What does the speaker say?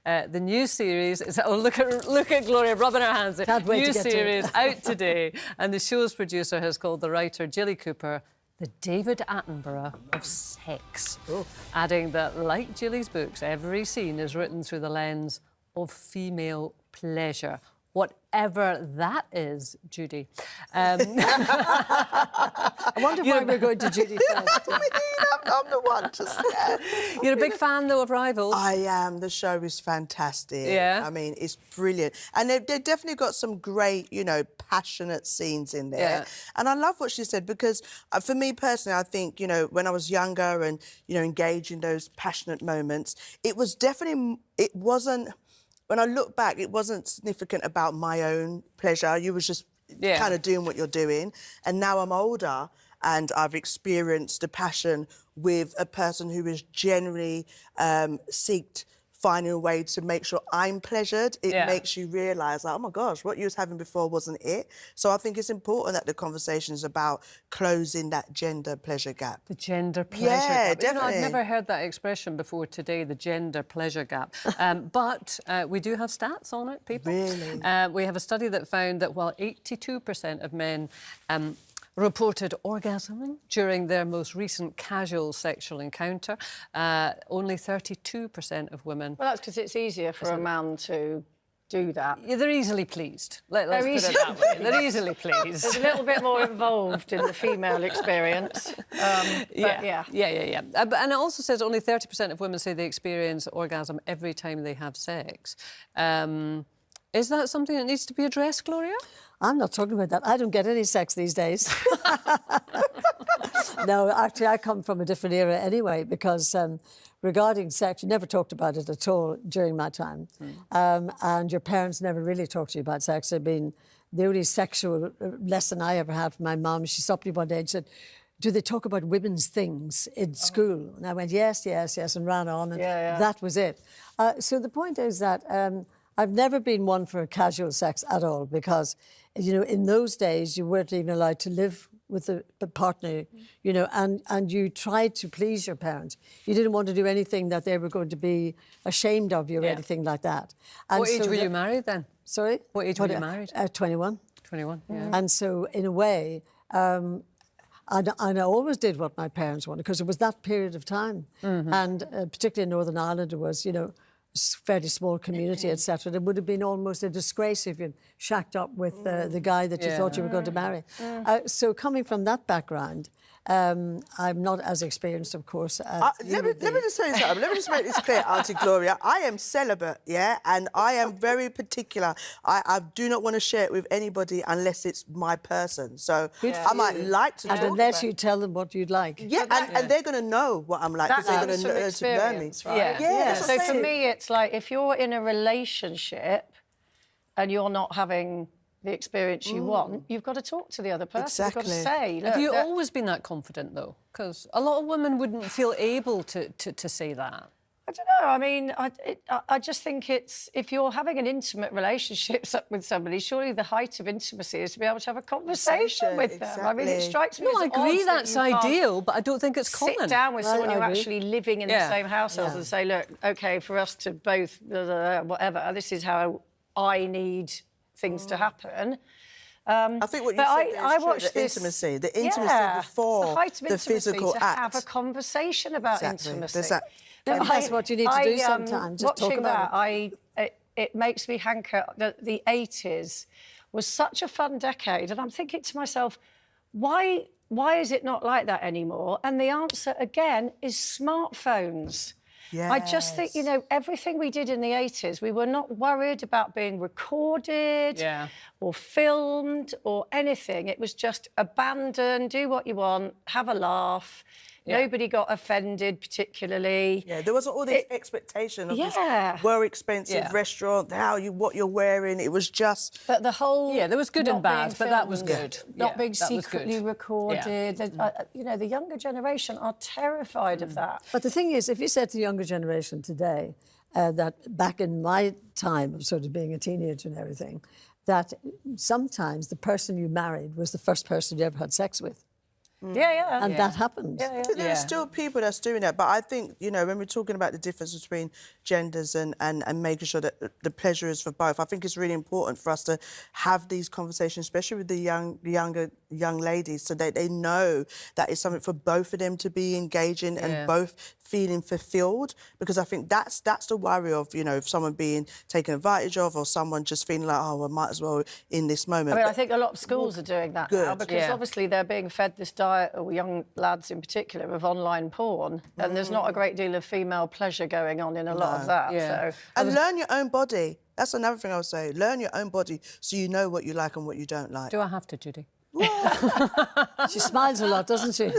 The new series is... Oh, look at Gloria rubbing her hands. Can't wait to get to it. New series out today, and the show's producer has called the writer Jilly Cooper the David Attenborough of sex, adding that, like Jilly's books, every scene is written through the lens of female pleasure. Whatever that is, Judy. I wonder why we're going to Judy first. I'm the one to say. You're a big fan, though, of Rivals. I am. The show is fantastic. Yeah. I mean, it's brilliant. And they've definitely got some great, you know, passionate scenes in there. Yeah. And I love what she said because, for me personally, I think, you know, when I was younger and, you know, engaged in those passionate moments, it was definitely... It wasn't... When I look back, it wasn't significant about my own pleasure. You was just kind of doing what you're doing. And now I'm older and I've experienced the passion with a person who is generally seeked finding a way to make sure I'm pleasured. It makes you realise, like, oh, my gosh, what you was having before wasn't it. So I think it's important that the conversation is about closing that gender pleasure gap. The gender pleasure gap. Yeah, definitely. You know, I've never heard that expression before today, the gender pleasure gap. But we do have stats on it, people. Really? We have a study that found that while 82% of men reported orgasming during their most recent casual sexual encounter, only 32% of women... Well, that's because it's easier for a man to do that. Yeah, they're easily pleased. Let's put it that way. They're easily pleased. There's a little bit more involved in the female experience. And it also says only 30% of women say they experience orgasm every time they have sex. Is that something that needs to be addressed, Gloria? I'm not talking about that. I don't get any sex these days. No, actually, I come from a different era anyway, because regarding sex, you never talked about it at all during my time. And your parents never really talked to you about sex. I mean, the only sexual lesson I ever had from my mum, she stopped me one day and said, do they talk about women's things in school? And I went, yes, and ran on, and that was it. So the point is that I've never been one for casual sex at all, because, you know, in those days you weren't even allowed to live with a partner, you know, and you tried to please your parents. You didn't want to do anything that they were going to be ashamed of you or anything like that. And what age were you married then? Sorry? What age were you married? 21. 21, yeah. And so, in a way, and I always did what my parents wanted, because it was that period of time. And particularly in Northern Ireland, it was, you know, fairly small community, etc. It would have been almost a disgrace if you'd shacked up with the guy that you thought you were going to marry. So coming from that background, I'm not as experienced, of course, as let me just say something. Let me just make this clear, Auntie Gloria. I am celibate, and I am very particular. I do not want to share it with anybody unless it's my person. So I might like to and talk unless about... you tell them what you'd like. And they're going to know what I'm like, because they're going to know to learn me. Right? So for me, it's like, if you're in a relationship and you're not having the experience you want, you've got to talk to the other person. Exactly. You've got to say, look... Have you always been that confident, though? Because a lot of women wouldn't feel able to say that. I don't know. I mean, I just think it's... If you're having an intimate relationship with somebody, surely the height of intimacy is to be able to have a conversation with them. I mean, it strikes me as I agree odd that's ideal, but I don't think it's common. Sit down with someone you're actually living in the same household and say, look, OK, for us to both... whatever, this is how I need things to happen. I think what you said there is true, the intimacy before the physical act. Have a conversation about intimacy. That's what you need to do sometimes. Just talk about it. It makes me hanker. The 80s was such a fun decade, and I'm thinking to myself, why is it not like that anymore? And the answer again is smartphones. Yes. I just think, you know, everything we did in the 80s, we were not worried about being recorded or filmed or anything. It was just abandon, do what you want, have a laugh. Nobody got offended particularly. There wasn't all this expectation of this well expensive restaurant, what you're wearing. It was just... But the whole... Yeah, there was good and bad, but that was good. Not being secretly recorded. You know, the younger generation are terrified of that. But the thing is, if you said to the younger generation today that back in my time of sort of being a teenager and everything, that sometimes the person you married was the first person you ever had sex with. Yeah. And that happened. There's still people that's doing that, but I think, you know, when we're talking about the difference between genders and making sure that the pleasure is for both, I think it's really important for us to have these conversations, especially with the young ladies, so that they know that it's something for both of them to be engaging and both feeling fulfilled, because I think that's the worry of, you know, someone being taken advantage of or someone just feeling like, oh, I might as well in this moment. I mean, I think a lot of schools are doing that now, because obviously they're being fed this diet, or young lads in particular, of online porn, and there's not a great deal of female pleasure going on in a lot of that. So. And learn your own body. That's another thing I would say. Learn your own body so you know what you like and what you don't like. Do I have to, Judy? She smiles a lot, doesn't she?